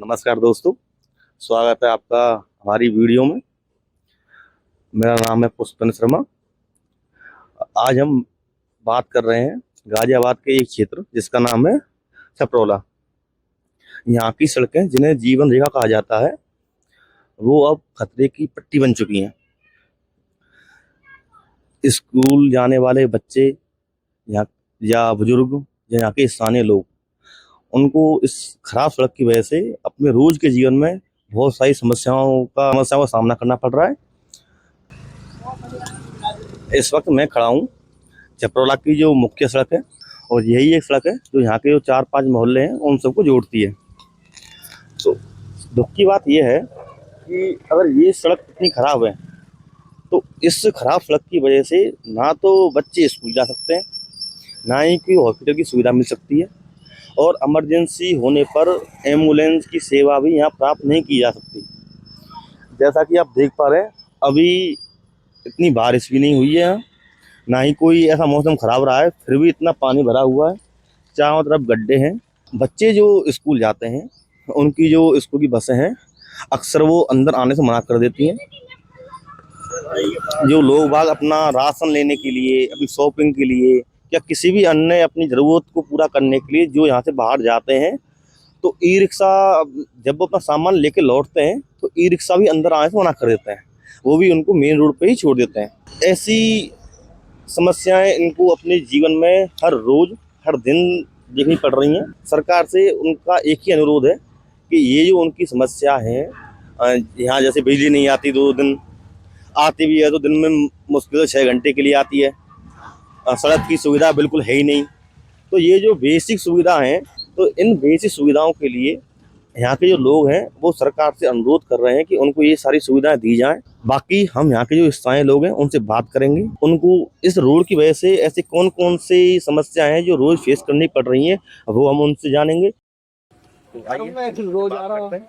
नमस्कार दोस्तों, स्वागत है आपका हमारी वीडियो में। मेरा नाम है पुष्पेंद्र शर्मा। आज हम बात कर रहे हैं गाजियाबाद के एक क्षेत्र जिसका नाम है छपरौला। यहाँ की सड़कें जिन्हें जीवन रेखा कहा जाता है वो अब खतरे की पट्टी बन चुकी हैं। स्कूल जाने वाले बच्चे यहाँ या बुजुर्ग या यहाँ के स्थानीय लोग, उनको इस खराब सड़क की वजह से अपने रोज के जीवन में बहुत सारी समस्याओं का सामना करना पड़ रहा है। इस वक्त मैं खड़ा हूँ छपरौला की जो मुख्य सड़क है, और यही एक सड़क है जो यहाँ के जो 4-5 मोहल्ले हैं उन सबको जोड़ती है। तो दुख की बात यह है कि अगर ये सड़क इतनी खराब है तो इस खराब सड़क की वजह से ना तो बच्चे स्कूल जा सकते हैं, ना ही कोई हॉस्पिटल की सुविधा मिल सकती है, और इमरजेंसी होने पर एम्बुलेंस की सेवा भी यहाँ प्राप्त नहीं की जा सकती। जैसा कि आप देख पा रहे हैं, अभी इतनी बारिश भी नहीं हुई है यहाँ, ना ही कोई ऐसा मौसम खराब रहा है, फिर भी इतना पानी भरा हुआ है, चारों तरफ गड्ढे हैं। बच्चे जो स्कूल जाते हैं उनकी जो स्कूल की बसें हैं अक्सर वो अंदर आने से मना कर देती हैं। जो लोग बाग अपना राशन लेने के लिए, अपनी शॉपिंग के लिए या किसी भी अन्य अपनी ज़रूरत को पूरा करने के लिए जो यहाँ से बाहर जाते हैं, तो ई रिक्शा जब वो अपना सामान लेके लौटते हैं तो ई रिक्शा भी अंदर आने से मना कर देते हैं, वो भी उनको मेन रोड पे ही छोड़ देते हैं। ऐसी समस्याएं इनको अपने जीवन में हर रोज हर दिन देखनी पड़ रही हैं। सरकार से उनका एक ही अनुरोध है कि ये जो उनकी समस्या है, यहाँ जैसे बिजली नहीं आती 2 दिन, आती भी है तो दिन में मुश्किल से 6 घंटे के लिए आती है, सड़क की सुविधा बिल्कुल है ही नहीं। तो ये जो बेसिक सुविधा हैं, तो इन बेसिक सुविधाओं के लिए यहाँ के जो लोग हैं वो सरकार से अनुरोध कर रहे हैं कि उनको ये सारी सुविधाएं दी जाएं। बाकी हम यहाँ के जो स्थानीय लोग हैं उनसे बात करेंगे, उनको इस रोड की वजह से ऐसी कौन कौन सी समस्याएं हैं जो रोज फेस करनी पड़ रही हैं, वो हम उनसे जानेंगे। तो रोज आ रहा है।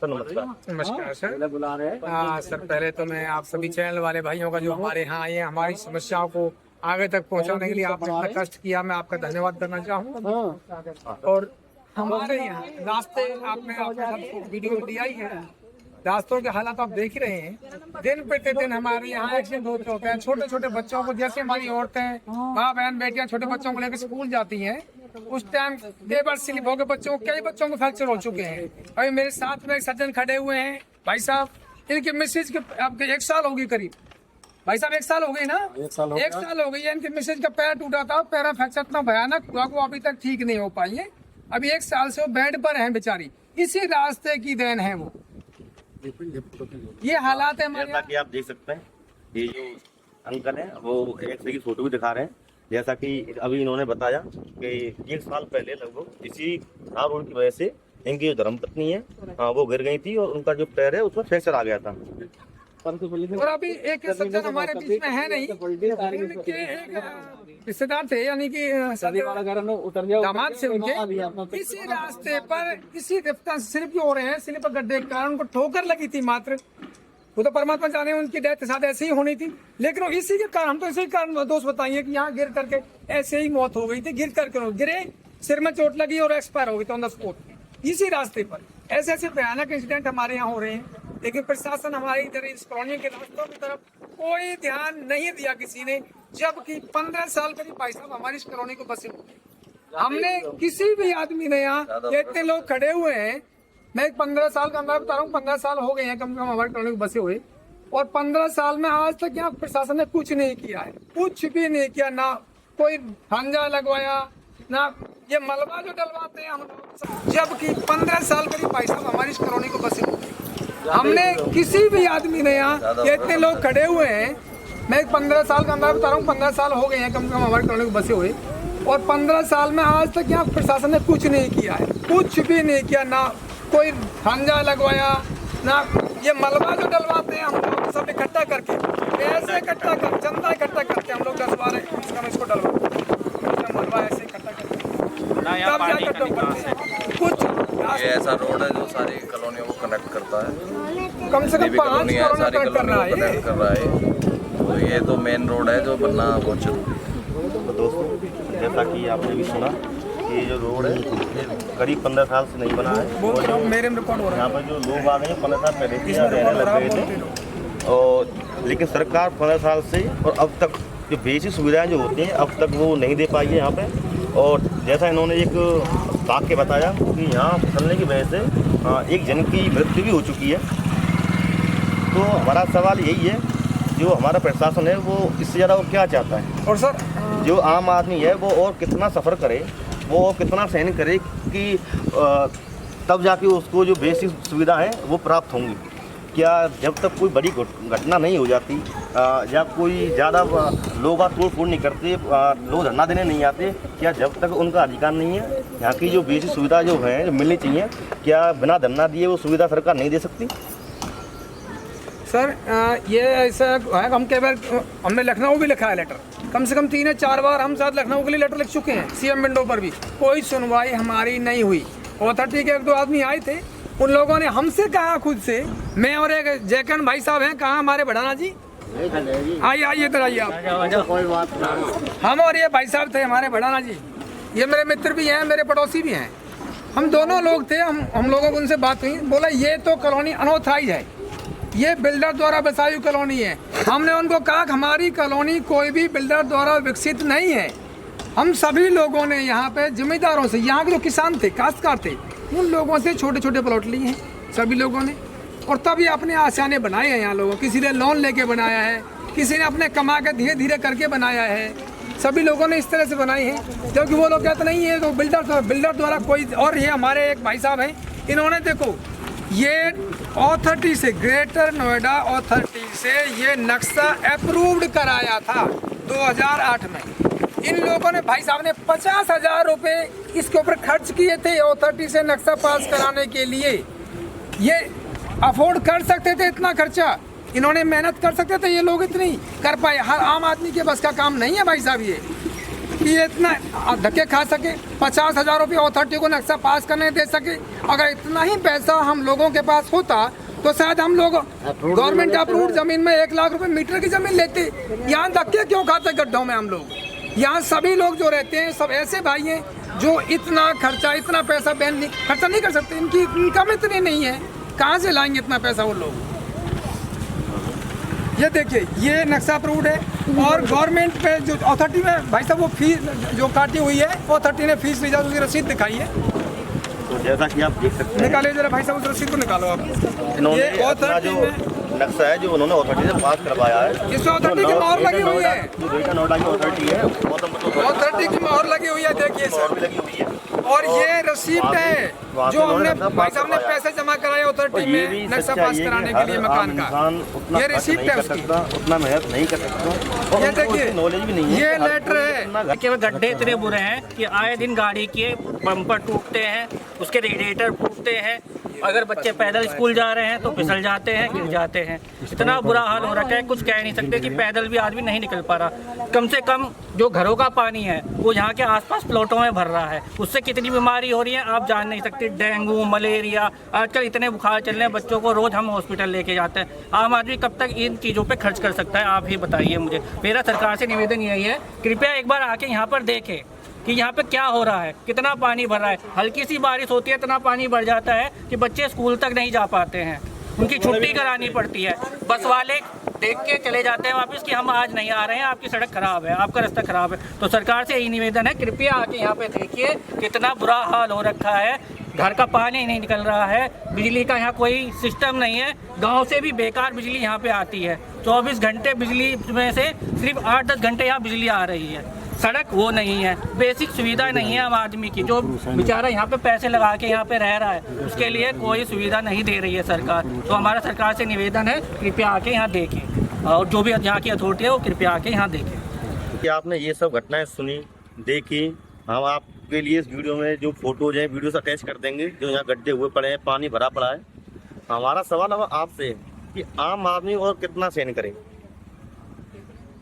सर नमस्कार। नमस्कार सर। हाँ सर, पहले तो मैं आप सभी चैनल वाले भाइयों का जो हमारे यहाँ आए हमारी समस्याओं को आगे तक पहुँचाने के लिए आपने इतना कष्ट किया, मैं आपका धन्यवाद करना चाहूँगा। और हमारे यहाँ रास्ते आपने वीडियो दिया ही है, रास्तों के हालात आप देख ही रहे हैं। दिन प्रतिदिन हमारे यहाँ एक्सीडेंट होते होते हैं। छोटे छोटे बच्चों को, जैसे हमारी औरतें, माँ बहन बेटियां छोटे बच्चों को लेकर स्कूल जाती हैं, उस टाइम कई बार स्लिप हो गए बच्चों को, कई बच्चों को फ्रैक्चर हो चुके हैं। अभी मेरे साथ में एक सज्जन खड़े हुए हैं भाई साहब, इनके मिसेज के आपके 1 साल होगी करीब, भाई साहब 1 साल हो गई ना, 1 साल हो गई है। इनके मिसेज का पैर टूटा था, पैरा फ्रैक्चर इतना भयानक हुआ वो अभी तक ठीक नहीं हो पाई है। अभी 1 साल से वो बेड पर हैं बेचारी, इसी रास्ते की देन है वो। ये हालात है हमारे। जैसा कि आप देख सकते हैं, ये जो अंकल हैं वो एक की फोटो भी दिखा रहे हैं। जैसा कि अभी इन्होंने बताया कि 1 साल पहले लगभग इसी खराब रोड की वजह से इनकी जो धर्मपत्नी है वो गिर गई थी और उनका जो पैर है उसमें फ्रैक्चर आ गया था। और अभी एक सज्जन हमारे बीच में है नहीं, उनके एक रिश्तेदार थे, यानी कि दामाद से उनके, इसी रास्ते पर इसी रफ्तार स्लिप हो रहे हैं। स्लिप गड्ढे के कारण उनको ठोकर लगी थी मात्र, वो तो परमात्मा जाने उनकी डेथ साथ ऐसे ही होनी थी, लेकिन इसी के कारण, हम तो इसी कारण दोस्त बताइए कि यहाँ गिर करके ऐसे ही मौत हो गई थी। गिर करके गिरे, सिर में चोट लगी और एक्सपायर हो गई थी ऑन द स्पॉट इसी रास्ते पर। ऐसे ऐसे भयानक इंसिडेंट हमारे यहाँ हो रहे हैं, लेकिन प्रशासन हमारे इधर इस कॉलोनी के रास्तों की तरफ कोई ध्यान नहीं दिया किसी ने। जबकि 15 साल करीब भाई साहब हमारी इस कॉलोनी को बसे हुए, हमने किसी भी आदमी ने, यहाँ इतने लोग खड़े हुए हैं, मैं 15 साल का अंदर बता रहा हूँ, 15 साल हो गए हैं कम से कम हमारी कॉलोनी को बसे हुए, और 15 साल में आज तक यहाँ प्रशासन ने कुछ नहीं किया है, कुछ भी नहीं किया। ना कोई खंजा लगवाया, ना ये मलबा जो डलवाते हैं हम लोग। जबकि 15 साल करीब भाई साहब हमारी इस कॉलोनी को बसे हुए, हमने किसी भी आदमी ने, यहाँ इतने लोग खड़े हुए हैं, मैं 15 साल का अंदर बता रहा हूँ, 15 साल हो गए हैं कम से कम हमारी कॉलोनी को बसे हुए, और 15 साल में आज तक यहाँ प्रशासन ने कुछ नहीं किया है, कुछ भी नहीं किया। ना कोई खंजा लगवाया, ना ये मलबा जो डलवाते हैं हम लोग सब इकट्ठा करके, ऐसे इकट्ठा कर चंदा इकट्ठा करते हैं हम लोग 10-12 कम इसको डलवाते हैं, मलबा ऐसे इकट्ठा करते कुछ। ये ऐसा रोड है जो सारी कॉलोनियों को कनेक्ट करता है, कम से कम 5 सारी कॉलोनियों को कनेक्ट कर रहा है, तो ये तो मेन रोड है जो बनना बहुत जरूरी है। तो दोस्तों, जैसा कि आपने भी सुना कि ये जो रोड है ये करीब 15 साल से नहीं बना है। बोल रहा हूँ, मेरे में रिकॉर्ड हो रहा यहाँ पर जो लोग आ गए हैं 15 साल पहले से यहाँ रहने लग गए थे, और लेकिन सरकार 15 साल से और अब तक जो बेसिक सुविधाएं जो होती हैं अब तक वो नहीं दे पाई है यहाँ पे। और जैसा इन्होंने एक वाक्य बताया कि यहाँ फिसलने की वजह से एक जन की मृत्यु भी हो चुकी है। तो हमारा सवाल यही है, जो हमारा प्रशासन है वो इससे ज़्यादा वो क्या चाहता है? और सर जो आम आदमी है वो और कितना सफ़र करे, वो और कितना सहन करे कि तब जाके उसको जो बेसिक सुविधा है वो प्राप्त होंगी। क्या जब तक कोई बड़ी घटना नहीं हो जाती या कोई ज़्यादा लोग तोड़ फोड़ नहीं करते, लोग धरना देने नहीं आते, क्या जब तक उनका अधिकार नहीं है यहाँ की जो बेसिक सुविधा जो है जो मिलनी चाहिए, क्या बिना धरना दिए वो सुविधा सरकार नहीं दे सकती? सर ये ऐसा है, हम कई बार हमने लखनऊ भी लिखा है लेटर, कम से कम 3 या 4 बार हम साथ लखनऊ के लिए लेटर लिख चुके हैं, सीएम विंडो पर भी कोई सुनवाई हमारी नहीं हुई। अथॉरिटी के 1-2 आदमी आए थे, उन लोगों ने हमसे कहा खुद से, मैं और एक जयकरण भाई साहब हैं, कहाँ हमारे बढ़ाना जी, आइए इधर आइए आप। हम और ये भाई साहब थे हमारे बढ़ाना जी, ये मेरे मित्र भी हैं, मेरे पड़ोसी भी हैं, हम दोनों लोग थे। हम लोगों को उनसे बात हुई, बोला ये तो कॉलोनी अनऑथराइज है, ये बिल्डर द्वारा बसाई हुई कॉलोनी है। हमने उनको कहा कि हमारी कॉलोनी कोई भी बिल्डर द्वारा विकसित नहीं है। हम सभी लोगों ने यहाँ पे जिम्मेदारों से, यहाँ के जो किसान थे, काश्तकार थे, उन लोगों से छोटे छोटे प्लॉट लिए हैं सभी लोगों ने, और तब ये अपने आशियाने बनाए हैं यहाँ लोगों। किसी ने लोन लेके बनाया है, किसी ने अपने कमा के धीरे धीरे करके बनाया है, सभी लोगों ने इस तरह से बनाई है। जबकि वो लोग कहते नहीं है तो बिल्डर द्वारा कोई। और ये हमारे एक भाई साहब हैं, इन्होंने देखो ये अथॉरिटी से, ग्रेटर नोएडा अथॉरिटी से ये नक्शा अप्रूव्ड कराया था 2008 में। इन लोगों ने, भाई साहब ने 50,000 रुपये इसके ऊपर खर्च किए थे अथॉरिटी से नक्शा पास कराने के लिए। ये अफोर्ड कर सकते थे इतना खर्चा, इन्होंने मेहनत कर सकते थे, ये लोग इतनी कर पाए। हर आम आदमी के बस का काम नहीं है भाई साहब ये, कि ये इतना धक्के खा सके, 50,000 रुपये अथॉरिटी को नक्शा पास करने दे सके। अगर इतना ही पैसा हम लोगों के पास होता तो शायद हम लोग गवर्नमेंट अप्रूव्ड जमीन में 1 लाख रुपए मीटर की जमीन लेते। यहाँ धक्के क्यों खाते गड्ढों में हम लोग? यहाँ सभी लोग जो रहते हैं सब ऐसे भाई हैं जो इतना खर्चा, इतना पैसा खर्चा नहीं कर सकते, इनकी इनकम इतनी नहीं है, कहाँ से लाएंगे इतना पैसा वो लोग? ये देखिए ये नक्शा अप्रूव्ड है, और गवर्नमेंट पे जो अथॉरिटी में भाई साहब वो फीस जो काटी हुई है, अथॉरिटी ने फीस ली जाती, उसकी रसीद दिखाई है। तो जैसा कि आप देख सकते हैं, निकालिए जरा भाई साहब उस रसीद को निकालो आप। इन्होंने अपना जो नक्शा है जो उन्होंने अथॉरिटी से पास करवाया है, इस अथॉरिटी की मोहर लगी हुई है, जो ग्रेटर नोएडा की अथॉरिटी है अथॉरिटी की मोहर लगी हुई है, देखिए सर। लगी हुई है, और ये रसीद है जो हमने भाई साहब ने पैसे जमा कराए अथॉरिटी में नक्शा पास कराने के लिए मकान का, ये रिसीप्ट है उसकी। उतना मेहनत नहीं कर सकता, ये देखिए नॉलेज भी नहीं है। ये लेटर है। केवल गड्ढे इतने बुरे हैं कि आए दिन गाड़ी के बम्पर टूटते हैं, उसके रेडिएटर टूटते हैं, अगर बच्चे पैदल स्कूल जा रहे हैं तो फिसल जाते हैं, गिर जाते हैं। इतना बुरा हाल हो रखा है, कुछ कह नहीं सकते कि पैदल भी आदमी नहीं निकल पा रहा। कम से कम जो घरों का पानी है वो यहाँ के आसपास प्लॉटों में भर रहा है, उससे कितनी बीमारी हो रही है आप जान नहीं सकते। डेंगू, मलेरिया, आजकल इतने बुखार चल रहे हैं बच्चों को, रोज हम हॉस्पिटल लेके जाते हैं। आम आदमी कब तक इन चीज़ों पे खर्च कर सकता है, आप ही बताइए मुझे। मेरा सरकार से निवेदन यही है, कृपया एक बार आके यहाँ पर देखें कि यहाँ पे क्या हो रहा है, कितना पानी भर रहा है। हल्की सी बारिश होती है इतना पानी भर जाता है कि बच्चे स्कूल तक नहीं जा पाते हैं, उनकी छुट्टी करानी पड़ती है। बस वाले देख के चले जाते हैं वापस कि हम आज नहीं आ रहे हैं, आपकी सड़क खराब है, आपका रास्ता खराब है। तो सरकार से यही निवेदन है, कृपया आके यहाँ पे देखिए कितना बुरा हाल हो रखा है। घर का पानी नहीं निकल रहा है, बिजली का यहाँ कोई सिस्टम नहीं है, गांव से भी बेकार बिजली यहाँ पे आती है। 24 घंटे बिजली में से सिर्फ 8-10 घंटे यहाँ बिजली आ रही है। सड़क वो नहीं है, बेसिक सुविधा नहीं है आम आदमी की, जो बेचारा यहाँ पे पैसे लगा के यहाँ पे रह रहा है उसके लिए कोई सुविधा नहीं दे रही है सरकार। तो हमारा सरकार से निवेदन है, कृपया आके यहाँ देखें, और जो भी यहाँ की अथॉरिटी है वो कृपया आके यहाँ देखें। कि आपने ये सब घटनाएं सुनी, देखी, हम आपके लिए इस वीडियो में जो फोटोज हैं वीडियोस अटैच कर देंगे, जो यहाँ गड्ढे हुए पड़े हैं, पानी भरा पड़ा है। हमारा सवाल अब आपसे है कि आम आदमी और कितना सहन करे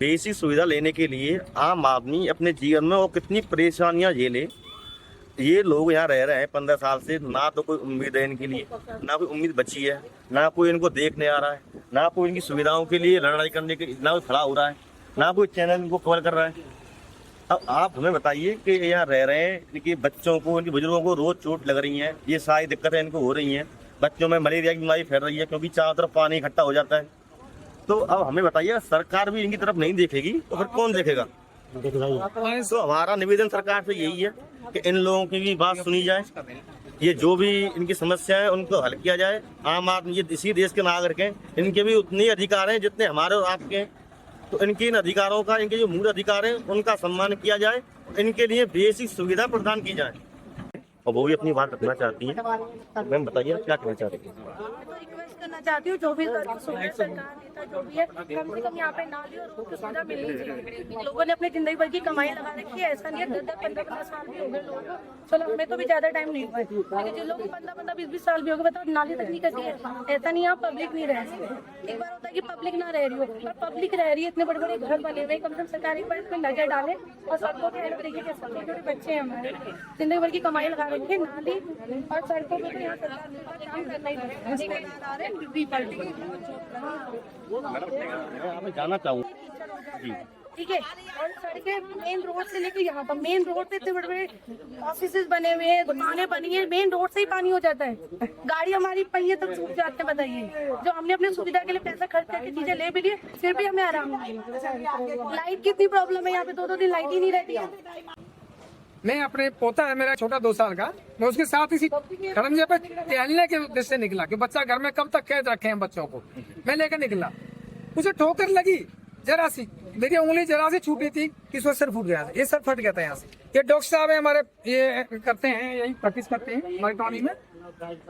बेसिक सुविधा लेने के लिए? आम आदमी अपने जीवन में और कितनी परेशानियां झेले? ये लोग यहाँ रह रहे हैं 15 साल से, ना तो कोई उम्मीद है इनके लिए, ना कोई उम्मीद बची है, ना कोई इनको देखने आ रहा है, ना कोई इनकी सुविधाओं के लिए लड़ाई करने के, ना कोई खड़ा हो रहा है, ना कोई चैनल इनको कवर कर रहा है। अब आप हमें बताइए कि यहाँ रह रहे हैं, इनके बच्चों को, इनके बुजुर्गों को रोज चोट लग रही है, ये सारी दिक्कतें इनको हो रही हैं, बच्चों में मलेरिया की बीमारी फैल रही है क्योंकि चारों तरफ पानी इकट्ठा हो जाता है। तो अब हमें बताइए, सरकार भी इनकी तरफ नहीं देखेगी तो फिर कौन देखेगा? तो हमारा निवेदन सरकार से यही है कि इन लोगों की भी बात सुनी जाए, ये जो भी इनकी समस्या है उनको हल किया जाए। आम आदमी, ये इसी देश के नागरिक हैं, इनके भी उतने अधिकार हैं जितने हमारे और आपके हैं। तो इनके इन अधिकारों का, इनके जो मूल अधिकार हैं उनका सम्मान किया जाए, इनके लिए बेसिक सुविधा प्रदान की जाए। और वो भी अपनी बात रखना चाहती है। मैम बताइए क्या कहना चाहती हैं? तो रिक्वेस्ट करना चाहती हूँ, जो भी सरकार नेता जो भी है, कम से कम यहाँ पे नाली और रोड की सुविधा मिलनी चाहिए। लोगों ने अपनी जिंदगी भर की कमाई लगा रखी है, ऐसा नहीं है 10-15 साल भी हो गए लोगों को। चलो हमें तो भी ज्यादा टाइम नहीं हुआ है, लेकिन जिन लोगों को 15-15, 20-20 साल भी हो गए, बताओ नाली तक नहीं कटी है। ऐसा नहीं है पब्लिक नहीं रह सकती। एक बार होता है कि पब्लिक ना रह रही हो, पर पब्लिक रह रही है, इतने बड़े बड़े घर बने हुए, कम से कम सरकार एक बार इसमें नजर डाले और सबको हेल्प देखिए कि छोटे छोटे बच्चे हैं हमारे, जिंदगी भर की कमाई लगा रखी है, नाली और सड़कों पे तो यहाँ सरकार ने काम करना ही मैं जाना चाहूँगा। ठीक है। और सड़कें मेन रोड से लेकर यहाँ पर, मेन रोड पे इतने बड़े बड़े ऑफिसेज बने हुए हैं, दुकानें बनी है, मेन रोड से ही पानी हो जाता है, गाड़ी हमारी पहिए तक सूख जाते हैं। बताइए, जो हमने अपनी सुविधा के लिए पैसा खर्च करके चीजें ले भी लिए, फिर भी हमें आराम नहीं है। लाइट कितनी प्रॉब्लम है यहाँ पे, 2-2 दिन लाइट ही नहीं रहती है। मैं अपने पोता है मेरा छोटा 2 साल का, मैं उसके साथ इसी खड़ंजे पे टहलने के उद्देश्य से निकला कि बच्चा घर में कब तक कैद रखे हैं बच्चों को। मैं लेकर निकला, उसे ठोकर लगी जरा सी, मेरी उंगली जरा सी छूटी थी कि उसका सिर फूट गया था, ये सर फट गया था यहाँ से। ये डॉक्टर साहब है हमारे, ये करते हैं, यही प्रैक्टिस करते हैं हमारी कॉलोनी में।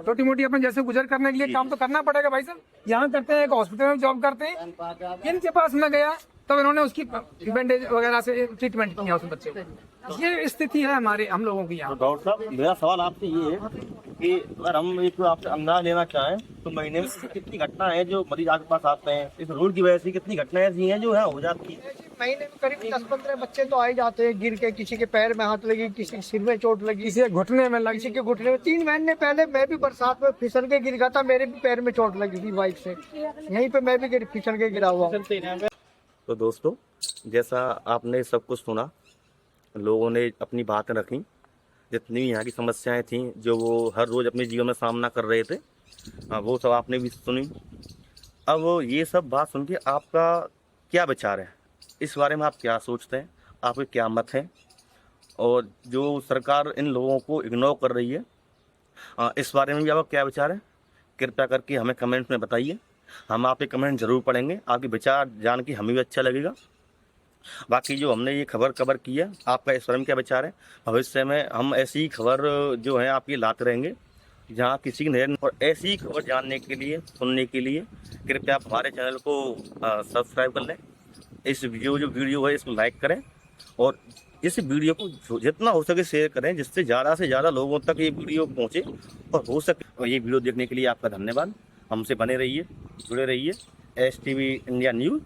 छोटी मोटी अपन जैसे गुजर करने के लिए काम तो करना पड़ेगा भाई साहब, यहाँ करते हैं, एक हॉस्पिटल में जॉब करते हैं। इनके पास मैं गया तो इन्होंने उसकी बैंडेज वगैरह से ट्रीटमेंट किया उस बच्चे को। ये स्थिति है हमारे, हम लोगों की यहाँ। डॉक्टर साहब, मेरा सवाल आपसे ये है कि अगर हम एक आपसे अंदाजा लेना चाहें तो महीने में कितनी घटना है जो मरीज आपके पास आते हैं, इस रोड की वजह से कितनी घटनाएं ऐसी हैं जो है हो जाती है? महीने में करीब 10-15 बच्चे तो आ ही जाते हैं गिर के, किसी के पैर में हाथ लगी, किसी के सिर में चोट लगी, किसी घुटने में लगी, किसी के घुटने में। 3 महीने पहले मैं भी बरसात में फिसल के गिर गया था, मेरे भी पैर में चोट लगी थी बाइक से, यहीं पे मैं भी फिसल के गिरा हुआ। तो दोस्तों, जैसा आपने सब कुछ सुना, लोगों ने अपनी बातें रखी, जितनी यहाँ की समस्याएं थीं जो वो हर रोज़ अपने जीवन में सामना कर रहे थे, वो सब आपने भी सुनी। अब ये सब बात सुन के आपका क्या विचार है, इस बारे में आप क्या सोचते हैं, आपके क्या मत हैं? और जो सरकार इन लोगों को इग्नोर कर रही है, इस बारे में भी आपका क्या विचार है? कृपया करके हमें कमेंट में बताइए, हम आपके कमेंट जरूर पढ़ेंगे, आपके विचार जान के हमें भी अच्छा लगेगा। बाकी जो हमने ये खबर कवर की है, आपका इस बारे में क्या विचार है? भविष्य में हम ऐसी खबर जो है आपकी लाते रहेंगे जहाँ किसी की नजर। और ऐसी खबर जानने के लिए, सुनने के लिए कृपया आप हमारे चैनल को सब्सक्राइब कर लें। इस वीडियो है इसको लाइक करें और इस वीडियो को जितना हो सके शेयर करें, जिससे ज़्यादा से ज़्यादा लोगों तक ये वीडियो पहुँचे और हो सके। और ये वीडियो देखने के लिए आपका धन्यवाद। हमसे बने रहिए, जुड़े रहिए। STV India news.